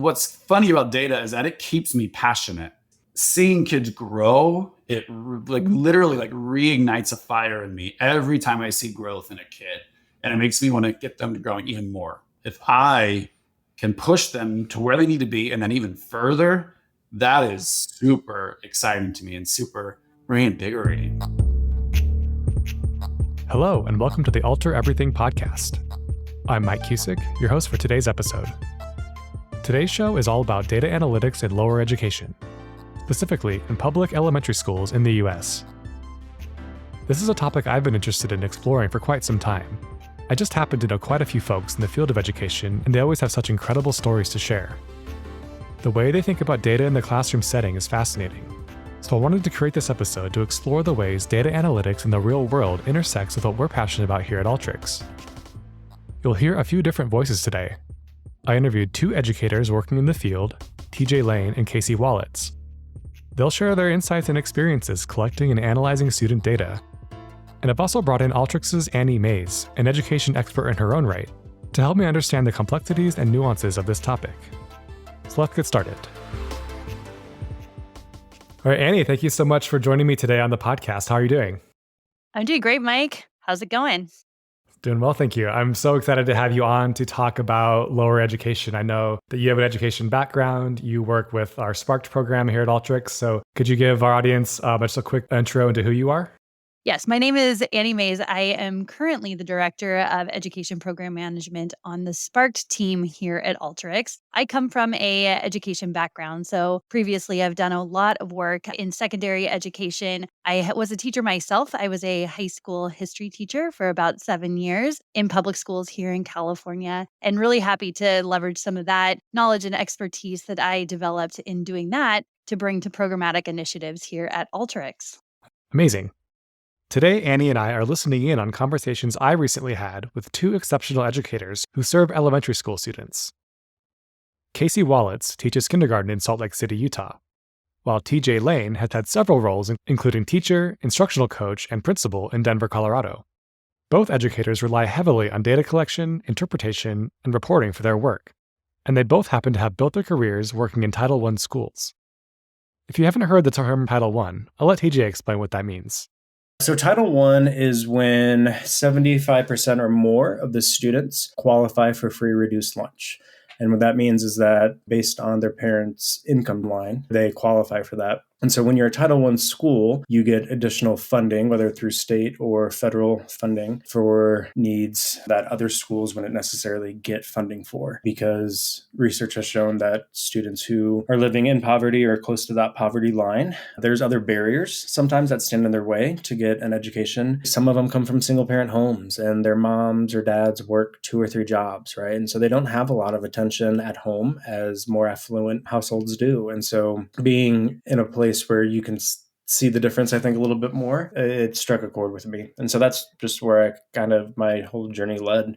What's funny about data is that it keeps me passionate. Seeing kids grow, literally reignites a fire in me every time I see growth in a kid. And it makes me want to get them to growing even more. If I can push them to where they need to be and then even further, that is super exciting to me and super reinvigorating. Hello, and welcome to the Alter Everything podcast. I'm Mike Cusick, your host for today's episode. Today's show is all about data analytics in lower education, specifically in public elementary schools in the US. This is a topic I've been interested in exploring for quite some time. I just happen to know quite a few folks in the field of education, and they always have such incredible stories to share. The way they think about data in the classroom setting is fascinating. So I wanted to create this episode to explore the ways data analytics in the real world intersects with what we're passionate about here at Alteryx. You'll hear a few different voices today. I interviewed two educators working in the field, TJ Lane and Casey Wallets. They'll share their insights and experiences collecting and analyzing student data. And I've also brought in Alteryx's Annie Mays, an education expert in her own right, to help me understand the complexities and nuances of this topic. So let's get started. All right, Annie, thank you so much for joining me today on the podcast. How are you doing? I'm doing great, Mike. How's it going? Doing well, thank you. I'm so excited to have you on to talk about lower education. I know that you have an education background. You work with our Sparked program here at Alteryx. So could you give our audience just a quick intro into who you are? Yes, my name is Annie Mays. I am currently the Director of Education Program Management on the Sparked team here at Alteryx. I come from a education background, so previously I've done a lot of work in secondary education. I was a teacher myself. I was a high school history teacher for about 7 years in public schools here in California, and really happy to leverage some of that knowledge and expertise that I developed in doing that to bring to programmatic initiatives here at Alteryx. Amazing. Today, Annie and I are listening in on conversations I recently had with two exceptional educators who serve elementary school students. Casey Wallets teaches kindergarten in Salt Lake City, Utah, while TJ Lane has had several roles, including teacher, instructional coach, and principal in Denver, Colorado. Both educators rely heavily on data collection, interpretation, and reporting for their work, and they both happen to have built their careers working in Title I schools. If you haven't heard the term Title I, I'll let TJ explain what that means. So Title I is when 75% or more of the students qualify for free reduced lunch. And what that means is that based on their parents' income line, they qualify for that. And so when you're a Title I school, you get additional funding, whether through state or federal funding for needs that other schools wouldn't necessarily get funding for, because research has shown that students who are living in poverty or close to that poverty line, there's other barriers sometimes that stand in their way to get an education. Some of them come from single parent homes and their moms or dads work 2 or 3 jobs, right? And so they don't have a lot of attention at home as more affluent households do. And so being in a place where you can see the difference, I think, a little bit more, it struck a chord with me. And so that's just where my whole journey led.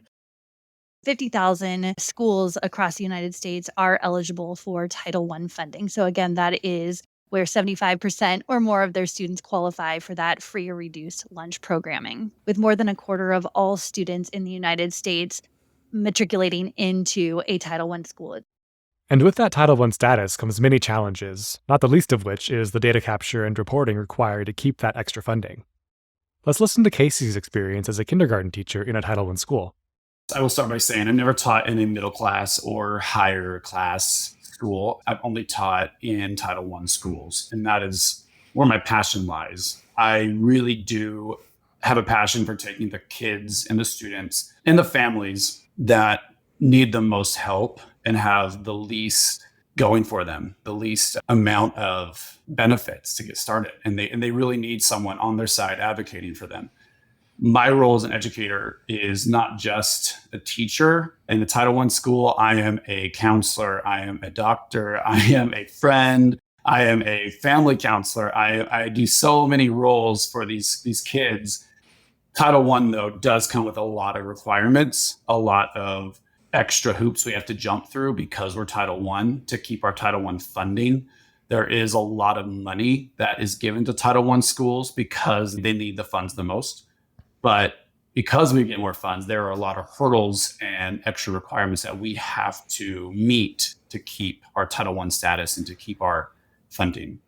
50,000 schools across the United States are eligible for Title I funding. So again, that is where 75% or more of their students qualify for that free or reduced lunch programming, with more than a quarter of all students in the United States matriculating into a Title I school. And with that Title I status comes many challenges, not the least of which is the data capture and reporting required to keep that extra funding. Let's listen to Casey's experience as a kindergarten teacher in a Title I school. I will start by saying I've never taught in a middle class or higher class school. I've only taught in Title I schools, and that is where my passion lies. I really do have a passion for taking the kids and the students and the families that need the most help and have the least going for them, the least amount of benefits to get started. And they really need someone on their side advocating for them. My role as an educator is not just a teacher. In the Title I school, I am a counselor, I am a doctor, I am a friend, I am a family counselor. I do so many roles for these kids. Title I, though, does come with a lot of requirements, a lot of extra hoops we have to jump through because we're Title I to keep our Title I funding. There is a lot of money that is given to Title I schools because they need the funds the most. But because we get more funds, there are a lot of hurdles and extra requirements that we have to meet to keep our Title I status and to keep our funding.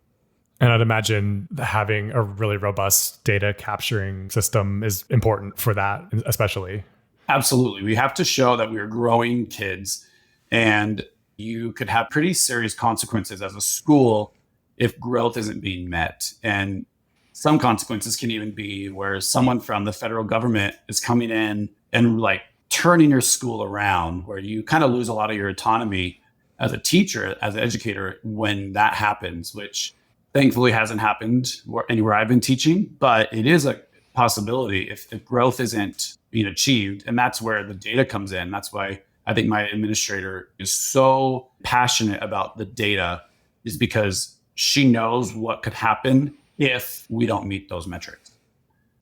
And I'd imagine having a really robust data capturing system is important for that, especially. Absolutely. We have to show that we're growing kids, and you could have pretty serious consequences as a school if growth isn't being met. And some consequences can even be where someone from the federal government is coming in and like turning your school around, where you kind of lose a lot of your autonomy as a teacher, as an educator, when that happens, which thankfully hasn't happened anywhere I've been teaching, but it is a possibility if the growth isn't being achieved. And that's where the data comes in. That's why I think my administrator is so passionate about the data, is because she knows what could happen if we don't meet those metrics.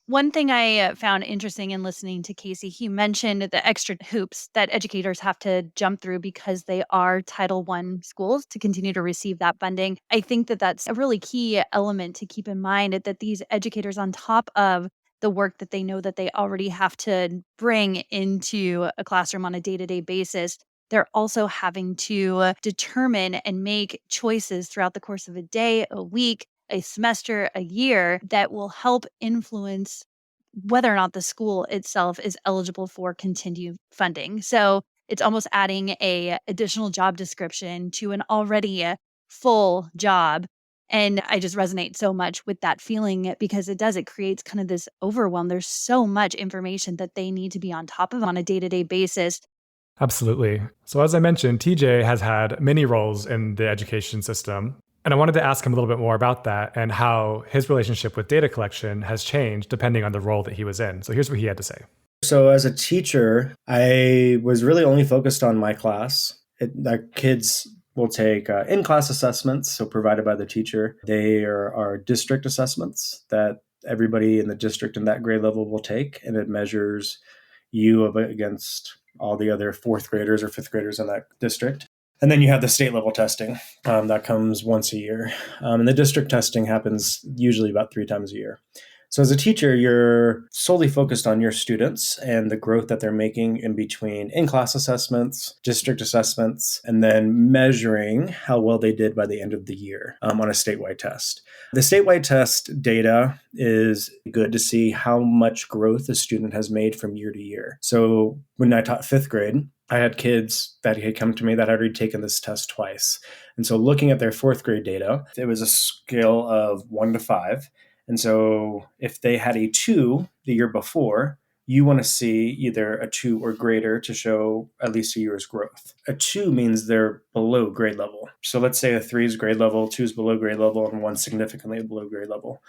One thing I found interesting in listening to Casey, he mentioned the extra hoops that educators have to jump through because they are Title I schools to continue to receive that funding. I think that that's a really key element to keep in mind, that these educators, on top of the work that they know that they already have to bring into a classroom on a day-to-day basis, they're also having to determine and make choices throughout the course of a day, a week, a semester, a year that will help influence whether or not the school itself is eligible for continued funding. So it's almost adding a additional job description to an already full job. And I just resonate so much with that feeling because it creates kind of this overwhelm. There's so much information that they need to be on top of on a day-to-day basis. Absolutely. So, as I mentioned, TJ has had many roles in the education system. And I wanted to ask him a little bit more about that and how his relationship with data collection has changed depending on the role that he was in. So, here's what he had to say. So as a teacher, I was really only focused on my class. The kids will take in-class assessments, so provided by the teacher. They are district assessments that everybody in the district in that grade level will take, and it measures you against all the other fourth graders or fifth graders in that district. And then you have the state level testing that comes once a year. And the district testing happens usually about 3 times a year. So as a teacher, you're solely focused on your students and the growth that they're making in between in-class assessments, district assessments, and then measuring how well they did by the end of the year on a statewide test. The statewide test data is good to see how much growth a student has made from year to year. So when I taught fifth grade, I had kids that had come to me that had already taken this test twice. And so looking at their fourth grade data, it was a scale of 1 to 5. And so if they had a 2 the year before, you want to see either a 2 or greater to show at least a year's growth. A 2 means they're below grade level. So let's say a 3 is grade level, 2 is below grade level, and 1 significantly below grade level.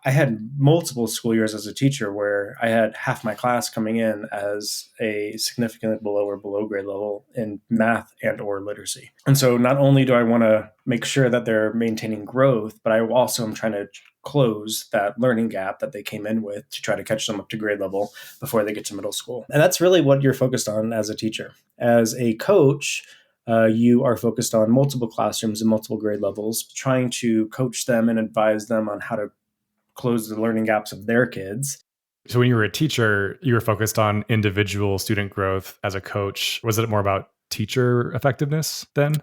I had multiple school years as a teacher where I had half my class coming in as a significantly below grade level in math and or literacy. And so not only do I want to make sure that they're maintaining growth, but I also am trying to close that learning gap that they came in with to try to catch them up to grade level before they get to middle school. And that's really what you're focused on as a teacher. As a coach, you are focused on multiple classrooms and multiple grade levels, trying to coach them and advise them on how to close the learning gaps of their kids. So when you were a teacher, you were focused on individual student growth. As a coach, was it more about teacher effectiveness then?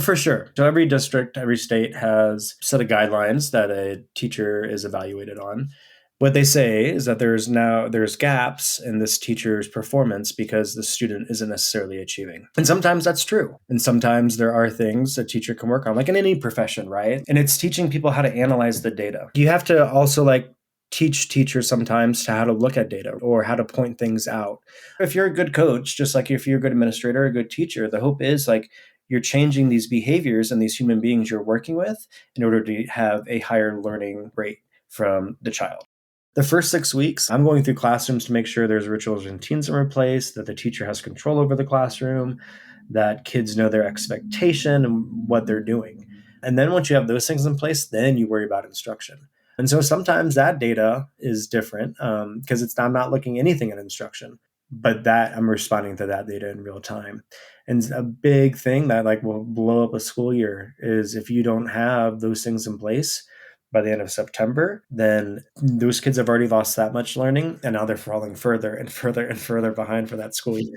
For sure. So every district, every state has a set of guidelines that a teacher is evaluated on. What they say is that there's gaps in this teacher's performance because the student isn't necessarily achieving. And sometimes that's true. And sometimes there are things a teacher can work on, like in any profession, right? And it's teaching people how to analyze the data. You have to also teach teachers sometimes to how to look at data or how to point things out. If you're a good coach, just like if you're a good administrator or a good teacher, the hope is you're changing these behaviors and these human beings you're working with in order to have a higher learning rate from the child. The first 6 weeks, I'm going through classrooms to make sure there's rituals and routines in place, that the teacher has control over the classroom, that kids know their expectation and what they're doing. And then once you have those things in place, then you worry about instruction. And so sometimes that data is different because I'm not looking anything at instruction, but that I'm responding to that data in real time. And a big thing that will blow up a school year is if you don't have those things in place by the end of September, then those kids have already lost that much learning, and now they're falling further and further and further behind for that school year.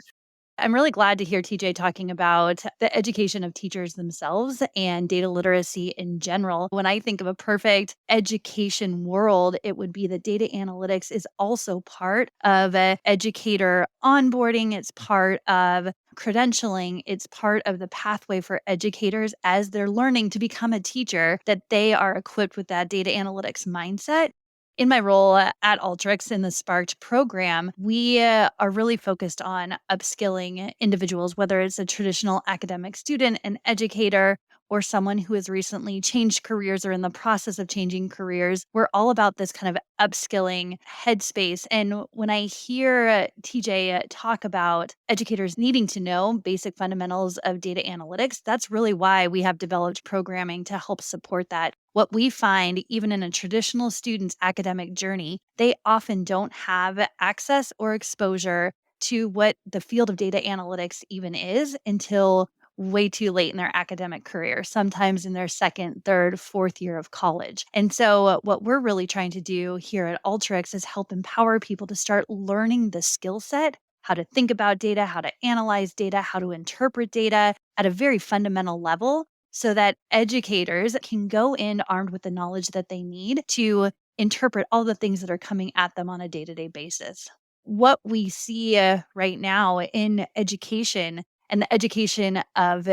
I'm really glad to hear TJ talking about the education of teachers themselves and data literacy in general. When I think of a perfect education world, it would be that data analytics is also part of educator onboarding. It's part of credentialing. It's part of the pathway for educators as they're learning to become a teacher, that they are equipped with that data analytics mindset. In my role at Alteryx in the Sparked program, we are really focused on upskilling individuals, whether it's a traditional academic student, an educator, or someone who has recently changed careers or in the process of changing careers. We're all about this kind of upskilling headspace. And when I hear TJ talk about educators needing to know basic fundamentals of data analytics, that's really why we have developed programming to help support that. What we find, even in a traditional student's academic journey, they often don't have access or exposure to what the field of data analytics even is until way too late in their academic career, sometimes in their second, third, fourth year of college. And so, what we're really trying to do here at Alteryx is help empower people to start learning the skill set, how to think about data, how to analyze data, how to interpret data at a very fundamental level, so that educators can go in armed with the knowledge that they need to interpret all the things that are coming at them on a day-to-day basis. What we see right now in education and the education of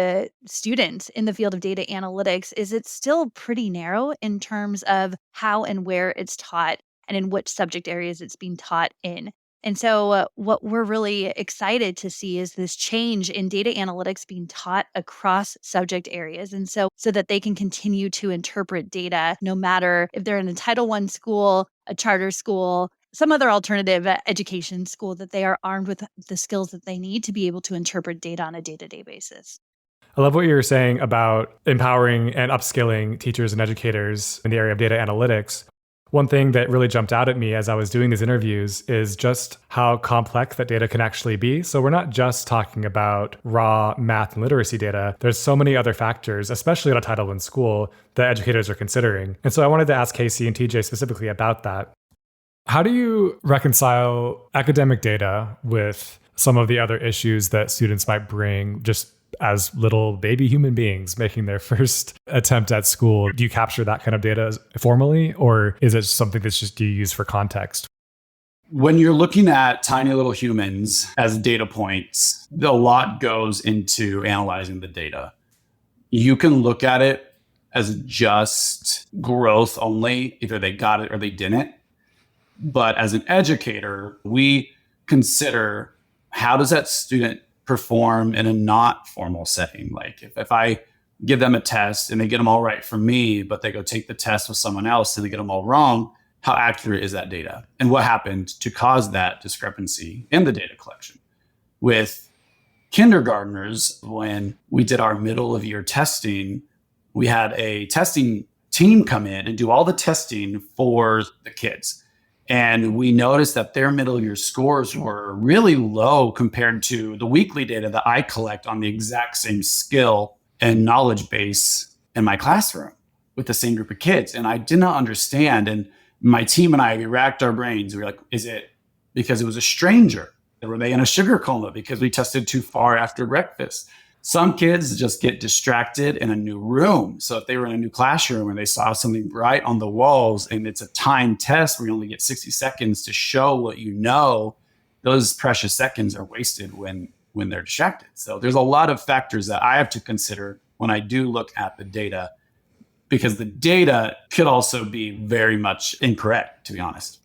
students in the field of data analytics is it's still pretty narrow in terms of how and where it's taught and in which subject areas it's being taught in. And so, what we're really excited to see is this change in data analytics being taught across subject areas. And so that they can continue to interpret data, no matter if they're in a Title I school, a charter school, some other alternative education school, that they are armed with the skills that they need to be able to interpret data on a day-to-day basis. I love what you were saying about empowering and upskilling teachers and educators in the area of data analytics. One thing that really jumped out at me as I was doing these interviews is just how complex that data can actually be. So we're not just talking about raw math and literacy data. There's so many other factors, especially at a Title I school, that educators are considering. And so I wanted to ask Casey and TJ specifically about that. How do you reconcile academic data with some of the other issues that students might bring just as little baby human beings making their first attempt at school? Do you capture that kind of data formally, or is it something that's just you use for context? When you're looking at tiny little humans as data points, a lot goes into analyzing the data. You can look at it as just growth only, either they got it or they didn't. But as an educator, we consider, how does that student perform in a not formal setting? Like if I give them a test and they get them all right for me, but they go take the test with someone else and they get them all wrong, how accurate is that data? And what happened to cause that discrepancy in the data collection? With kindergartners, when we did our middle of year testing, we had a testing team come in and do all the testing for the kids. And we noticed that their middle year scores were really low compared to the weekly data that I collect on the exact same skill and knowledge base in my classroom with the same group of kids. And I did not understand. And my team and I, we racked our brains. We were like, is it because it was a stranger? Were they in a sugar coma because we tested too far after breakfast? Some kids just get distracted in a new room. So if they were in a new classroom and they saw something bright on the walls and it's a timed test where you only get 60 seconds to show what you know, those precious seconds are wasted when they're distracted. So there's a lot of factors that I have to consider when I do look at the data, because the data could also be very much incorrect, to be honest.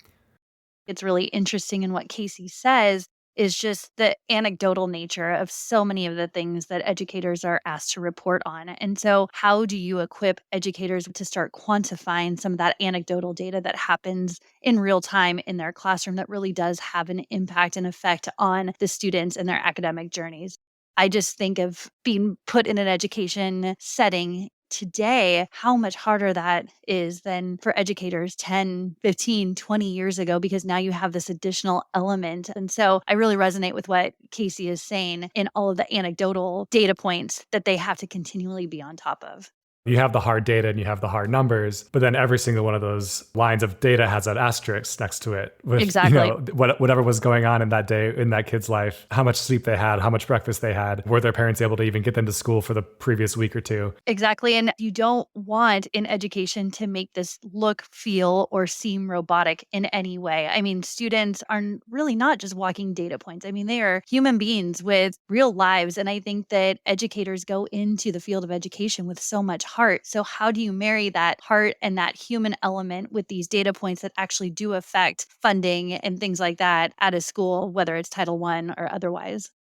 It's really interesting in what Casey says is just the anecdotal nature of so many of the things that educators are asked to report on. And so, how do you equip educators to start quantifying some of that anecdotal data that happens in real time in their classroom that really does have an impact and effect on the students and their academic journeys? I just think of being put in an education setting today, how much harder that is than for educators 10, 15, 20 years ago, because now you have this additional element. And so I really resonate with what Casey is saying in all of the anecdotal data points that they have to continually be on top of. You have the hard data and you have the hard numbers, but then every single one of those lines of data has an asterisk next to it with, Exactly. whatever was going on in that day in that kid's life, how much sleep they had, how much breakfast they had, were their parents able to even get them to school for the previous week or two? Exactly. And you don't want in education to make this look, feel, or seem robotic in any way. I mean, students are really not just walking data points. I mean, they are human beings with real lives. And I think that educators go into the field of education with so much heart. So, how do you marry that heart and that human element with these data points that actually do affect funding and things like that at a school, whether it's Title I or otherwise?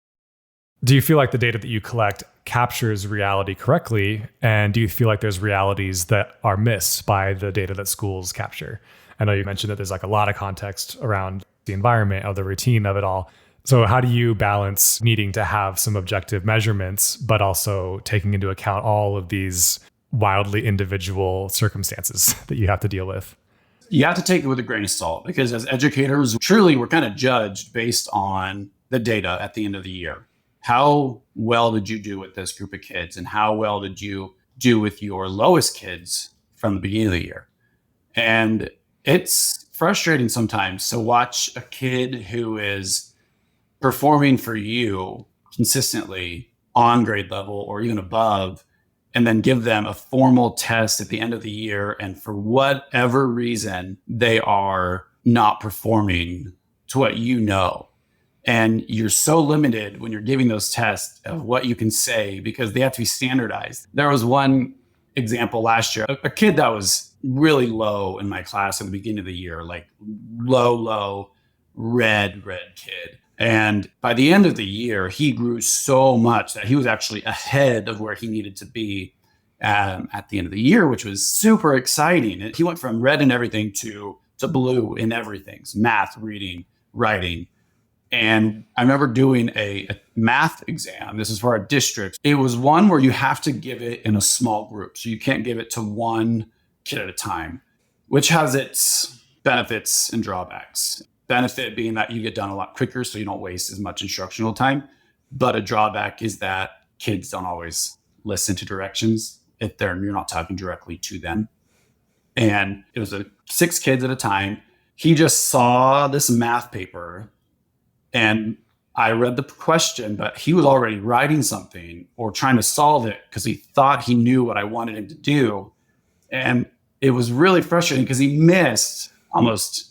Do you feel like the data that you collect captures reality correctly? And do you feel like there's realities that are missed by the data that schools capture? I know you mentioned that there's like a lot of context around the environment or the routine of it all. So how do you balance needing to have some objective measurements, but also taking into account all of these wildly individual circumstances that you have to deal with? You have to take it with a grain of salt because as educators, truly we're kind of judged based on the data at the end of the year. How well did you do with this group of kids? And how well did you do with your lowest kids from the beginning of the year? And it's frustrating sometimes to watch a kid who is performing for you consistently on grade level or even above, and then give them a formal test at the end of the year. And for whatever reason, they are not performing to what you know. And you're so limited when you're giving those tests of what you can say because they have to be standardized. There was one example last year, a kid that was really low in my class in the beginning of the year, like low, red kid. And by the end of the year, he grew so much that he was actually ahead of where he needed to be at the end of the year, which was super exciting. He went from red in everything to blue in everything, math, reading, writing. And I remember doing a math exam. This is for our district. It was one where you have to give it in a small group. So you can't give it to one kid at a time, which has its benefits and drawbacks. Benefit being that you get done a lot quicker, so you don't waste as much instructional time. But a drawback is that kids don't always listen to directions if you're not talking directly to them. And it was 6 kids at a time. He just saw this math paper and I read the question, but he was already writing something or trying to solve it because he thought he knew what I wanted him to do. And it was really frustrating because he missed almost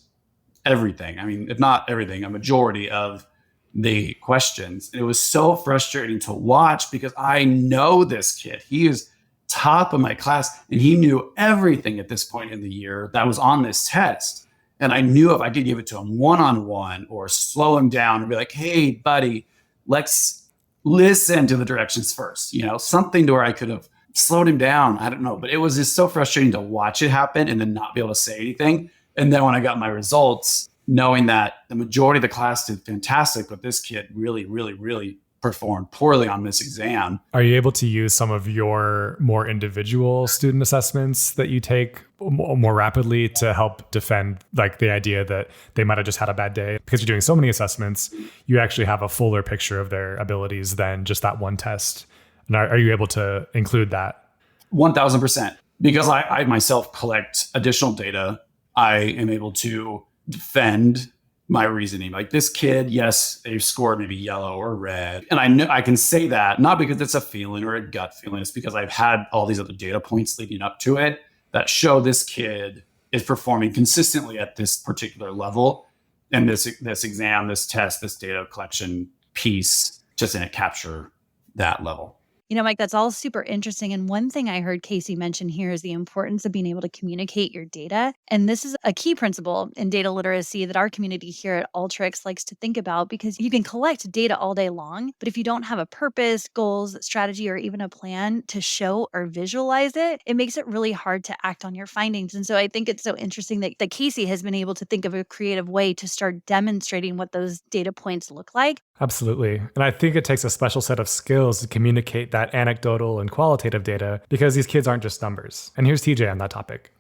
everything. I mean, if not everything, a majority of the questions. And it was so frustrating to watch because I know this kid. He is top of my class and he knew everything at this point in the year that was on this test. And I knew if I could give it to him one-on-one or slow him down and be like, hey, buddy, let's listen to the directions first, something to where I could have slowed him down. I don't know, but it was just so frustrating to watch it happen and then not be able to say anything. And then when I got my results, knowing that the majority of the class did fantastic, but this kid really performed poorly on this exam. Are you able to use some of your more individual student assessments that you take more rapidly to help defend like the idea that they might have just had a bad day? Because you're doing so many assessments, you actually have a fuller picture of their abilities than just that one test. And are you able to include that? 1,000%. Because I myself collect additional data, I am able to defend my reasoning. Like this kid, yes, they scored maybe yellow or red. And I know I can say that not because it's a feeling or a gut feeling. It's because I've had all these other data points leading up to it that show this kid is performing consistently at this particular level. And this exam, this test, this data collection piece just didn't capture that level. Mike, that's all super interesting. And one thing I heard Casey mention here is the importance of being able to communicate your data. And this is a key principle in data literacy that our community here at Alteryx likes to think about because you can collect data all day long, but if you don't have a purpose, goals, strategy, or even a plan to show or visualize it, it makes it really hard to act on your findings. And so I think it's so interesting that Casey has been able to think of a creative way to start demonstrating what those data points look like. Absolutely. And I think it takes a special set of skills to communicate that anecdotal and qualitative data because these kids aren't just numbers. And here's TJ on that topic.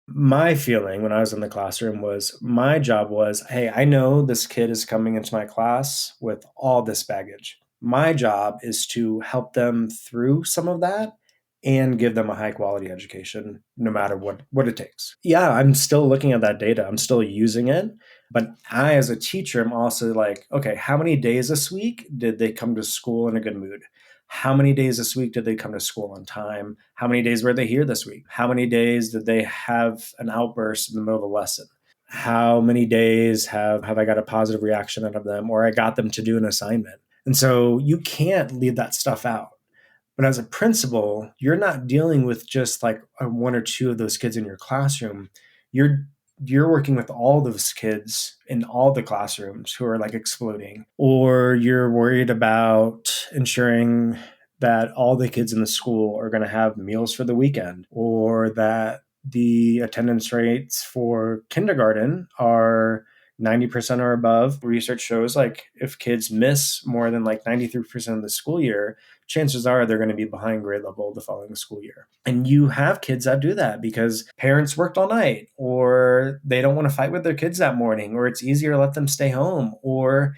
My feeling when I was in the classroom was my job was, hey, I know this kid is coming into my class with all this baggage. My job is to help them through some of that and give them a high quality education no matter what it takes. Yeah, I'm still looking at that data. I'm still using it. But I, as a teacher, am also like, okay, how many days this week did they come to school in a good mood? How many days this week did they come to school on time? How many days were they here this week? How many days did they have an outburst in the middle of a lesson? How many days have I got a positive reaction out of them, or I got them to do an assignment? And so you can't leave that stuff out. But as a principal, you're not dealing with just like one or two of those kids in your classroom. You're working with all those kids in all the classrooms who are like exploding, or you're worried about ensuring that all the kids in the school are going to have meals for the weekend, or that the attendance rates for kindergarten are 90% or above. Research shows like if kids miss more than like 93% of the school year, chances are they're going to be behind grade level the following school year. And you have kids that do that because parents worked all night, or they don't want to fight with their kids that morning, or it's easier to let them stay home, or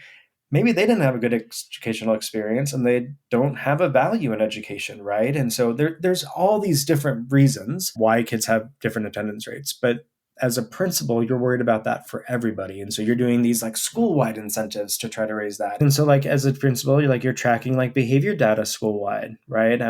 maybe they didn't have a good educational experience and they don't have a value in education, right? And so there's all these different reasons why kids have different attendance rates. But as a principal, you're worried about that for everybody. And so you're doing these like school-wide incentives to try to raise that. And so like as a principal, you're tracking like behavior data school-wide, right?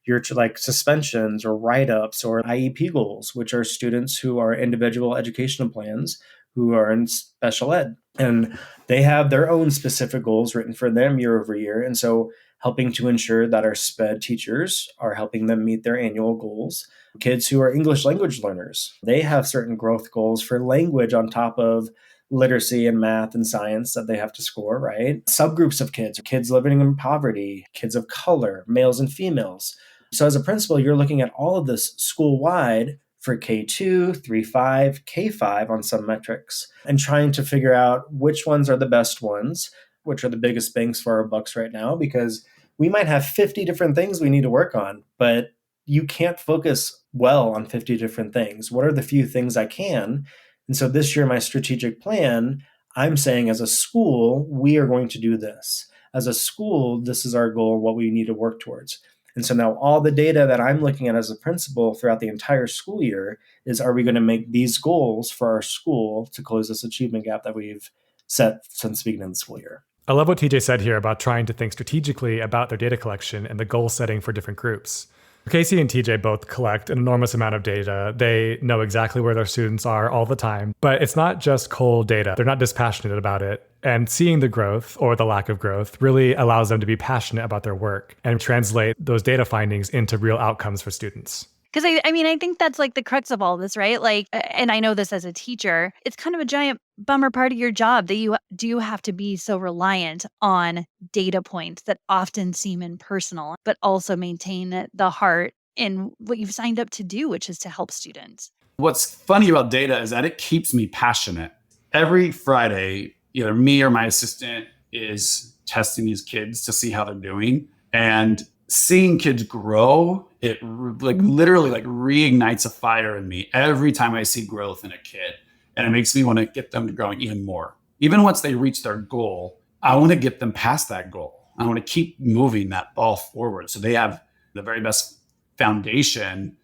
You're like suspensions or write-ups or IEP goals, which are students who are individual educational plans who are in special ed. And they have their own specific goals written for them year over year. And so helping to ensure that our SPED teachers are helping them meet their annual goals. Kids who are English language learners, they have certain growth goals for language on top of literacy and math and science that they have to score, right? Subgroups of kids living in poverty, kids of color, males and females. So as a principal, you're looking at all of this school-wide for K2, 3-5, K5 on some metrics, and trying to figure out which ones are the best ones, which are the biggest bangs for our bucks right now, because we might have 50 different things we need to work on, but you can't focus well on 50 different things. What are the few things I can? And so this year, my strategic plan, I'm saying as a school, we are going to do this. As a school, this is our goal, what we need to work towards. And so now all the data that I'm looking at as a principal throughout the entire school year is, are we going to make these goals for our school to close this achievement gap that we've set since the beginning of the school year? I love what TJ said here about trying to think strategically about their data collection and the goal setting for different groups. Casey and TJ both collect an enormous amount of data. They know exactly where their students are all the time, but it's not just cold data. They're not dispassionate about it. And seeing the growth or the lack of growth really allows them to be passionate about their work and translate those data findings into real outcomes for students. Because I think that's like the crux of all this, right? Like, and I know this as a teacher, it's kind of a giant bummer part of your job that you do have to be so reliant on data points that often seem impersonal, but also maintain the heart in what you've signed up to do, which is to help students. What's funny about data is that it keeps me passionate. Every Friday, either me or my assistant is testing these kids to see how they're doing. And seeing kids grow, it literally reignites a fire in me every time I see growth in a kid. And it makes me want to get them to growing even more. Even once they reach their goal, I want to get them past that goal. I want to keep moving that ball forward so they have the very best foundation,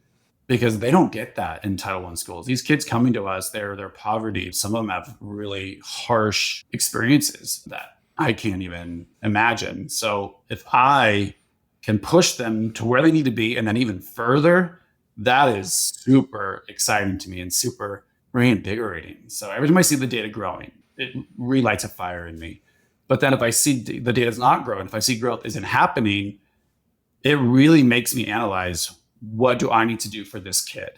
because they don't get that in Title I schools. These kids coming to us, they're poverty. Some of them have really harsh experiences that I can't even imagine. So if I can push them to where they need to be and then even further, that is super exciting to me and super reinvigorating. So every time I see the data growing, it relights a fire in me. But then if I see the data is not growing, if I see growth isn't happening, it really makes me analyze, what do I need to do for this kid?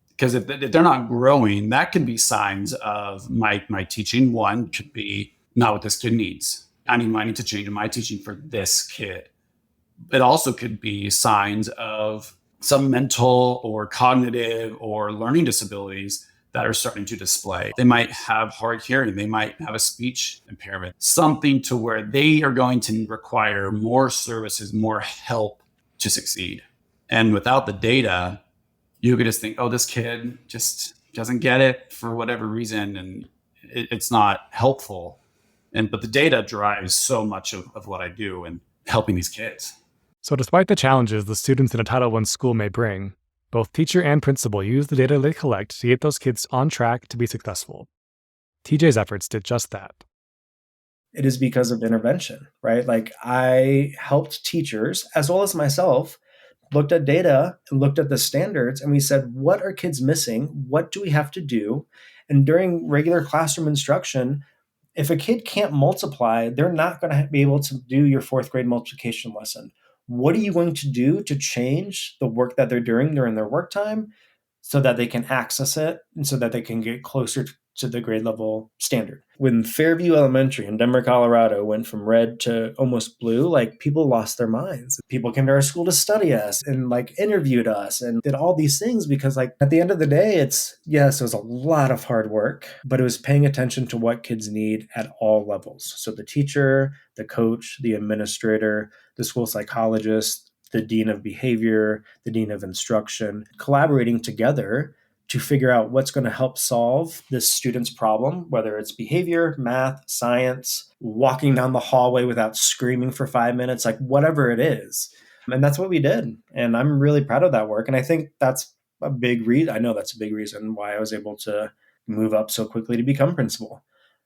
Because if they're not growing, that could be signs of my teaching. One could be not what this kid needs. I need to change my teaching for this kid. It also could be signs of some mental or cognitive or learning disabilities that are starting to display. They might have hard hearing. They might have a speech impairment, something to where they are going to require more services, more help to succeed. And without the data, you could just think, oh, this kid just doesn't get it for whatever reason, and it's not helpful. But the data drives so much of what I do and helping these kids. So despite the challenges the students in a Title I school may bring, both teacher and principal use the data they collect to get those kids on track to be successful. TJ's efforts did just that. It is because of intervention, right? Like I helped teachers as well as myself looked at data and looked at the standards and we said, what are kids missing? What do we have to do? And during regular classroom instruction, if a kid can't multiply, they're not going to be able to do your fourth grade multiplication lesson. What are you going to do to change the work that they're doing during their work time so that they can access it and so that they can get closer to the grade level standard? When Fairview Elementary in Denver, Colorado went from red to almost blue, like people lost their minds. People came to our school to study us and like interviewed us and did all these things because like at the end of the day, yes, it was a lot of hard work, but it was paying attention to what kids need at all levels. So the teacher, the coach, the administrator, the school psychologist, the dean of behavior, the dean of instruction, collaborating together to figure out what's going to help solve this student's problem, whether it's behavior, math, science, walking down the hallway without screaming for 5 minutes, like whatever it is. And that's what we did. And I'm really proud of that work. And I think that's a big reason. I know that's a big reason why I was able to move up so quickly to become principal.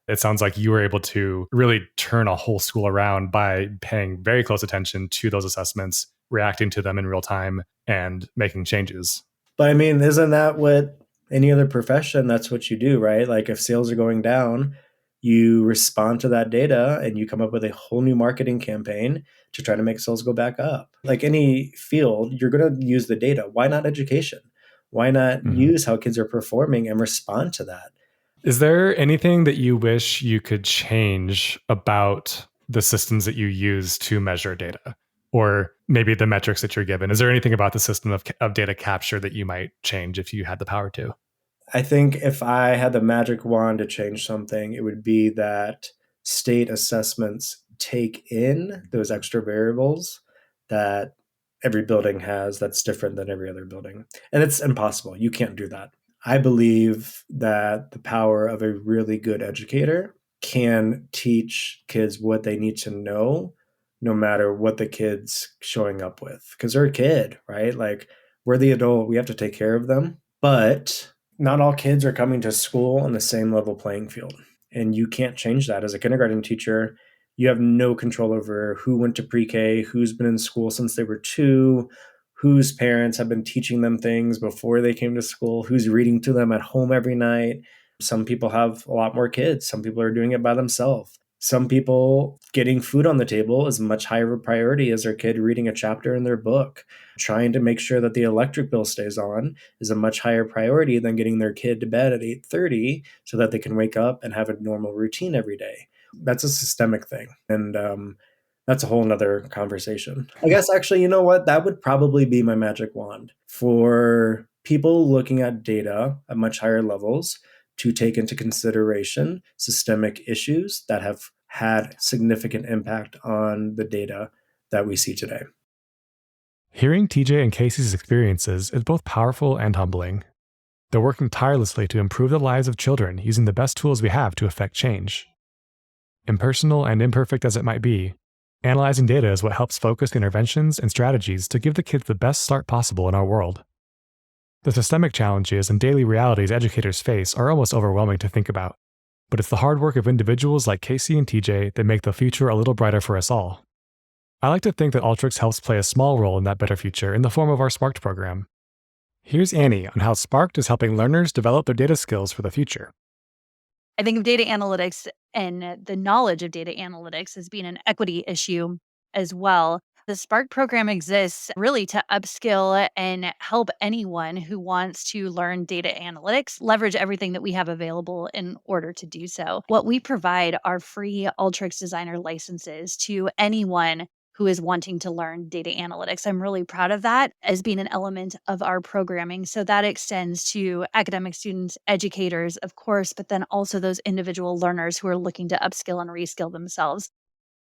It sounds like you were able to really turn a whole school around by paying very close attention to those assessments, reacting to them in real time, and making changes. But I mean, isn't that what any other profession, that's what you do, right? Like if sales are going down, you respond to that data and you come up with a whole new marketing campaign to try to make sales go back up. Like any field, you're going to use the data. Why not education? Why not use how kids are performing and respond to that? Is there anything that you wish you could change about the systems that you use to measure data? Or maybe the metrics that you're given? Is there anything about the system of data capture that you might change if you had the power to? I think if I had the magic wand to change something, it would be that state assessments take in those extra variables that every building has that's different than every other building. And it's impossible. You can't do that. I believe that the power of a really good educator can teach kids what they need to know no matter what the kid's showing up with. Because they're a kid, right? Like we're the adult, we have to take care of them. But not all kids are coming to school on the same level playing field. And you can't change that. As a kindergarten teacher, you have no control over who went to pre-K, who's been in school since they were 2, whose parents have been teaching them things before they came to school, who's reading to them at home every night. Some people have a lot more kids. Some people are doing it by themselves. Some people getting food on the table is much higher of a priority as their kid reading a chapter in their book. Trying to make sure that the electric bill stays on is a much higher priority than getting their kid to bed at 8:30 so that they can wake up and have a normal routine every day. That's a systemic thing. And that's a whole nother conversation. I guess actually, you know what? That would probably be my magic wand for people looking at data at much higher levels to take into consideration systemic issues that have had significant impact on the data that we see today. Hearing TJ and Casey's experiences is both powerful and humbling. They're working tirelessly to improve the lives of children using the best tools we have to affect change. Impersonal and imperfect as it might be, analyzing data is what helps focus interventions and strategies to give the kids the best start possible in our world. The systemic challenges and daily realities educators face are almost overwhelming to think about, but it's the hard work of individuals like Casey and TJ that make the future a little brighter for us all. I like to think that Alteryx helps play a small role in that better future in the form of our Sparked program. Here's Annie on how Sparked is helping learners develop their data skills for the future. I think of data analytics and the knowledge of data analytics as being an equity issue as well. The Spark program exists really to upskill and help anyone who wants to learn data analytics leverage everything that we have available in order to do so. What we provide are free Alteryx designer licenses to anyone who is wanting to learn data analytics. I'm really proud of that as being an element of our programming. So that extends to academic students, educators, of course, but then also those individual learners who are looking to upskill and reskill themselves.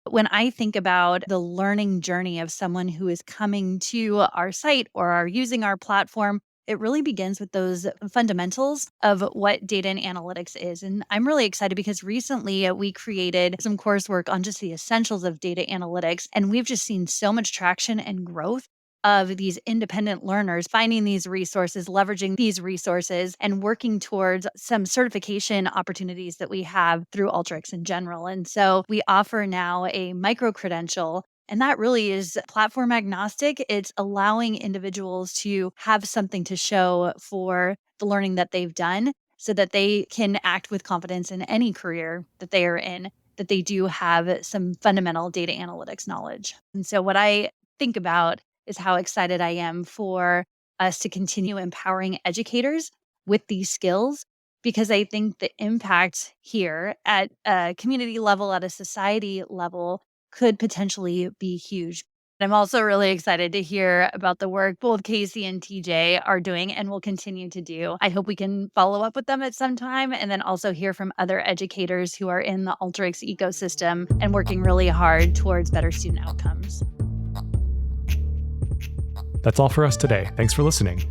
When I think about the learning journey of someone who is coming to our site or are using our platform, it really begins with those fundamentals of what data and analytics is. And I'm really excited because recently we created some coursework on just the essentials of data analytics. And we've just seen so much traction and growth of these independent learners finding these resources, leveraging these resources, and working towards some certification opportunities that we have through Alteryx in general. And so we offer now a micro credential. And that really is platform agnostic. It's allowing individuals to have something to show for the learning that they've done so that they can act with confidence in any career that they are in, that they do have some fundamental data analytics knowledge. And so what I think about is how excited I am for us to continue empowering educators with these skills, because I think the impact here at a community level, at a society level, could potentially be huge. I'm also really excited to hear about the work both Casey and TJ are doing and will continue to do. I hope we can follow up with them at some time and then also hear from other educators who are in the Alteryx ecosystem and working really hard towards better student outcomes. That's all for us today. Thanks for listening.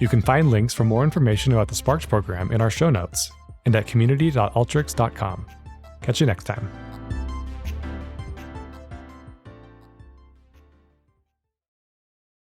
You can find links for more information about the Sparks program in our show notes and at community.alteryx.com. Catch you next time.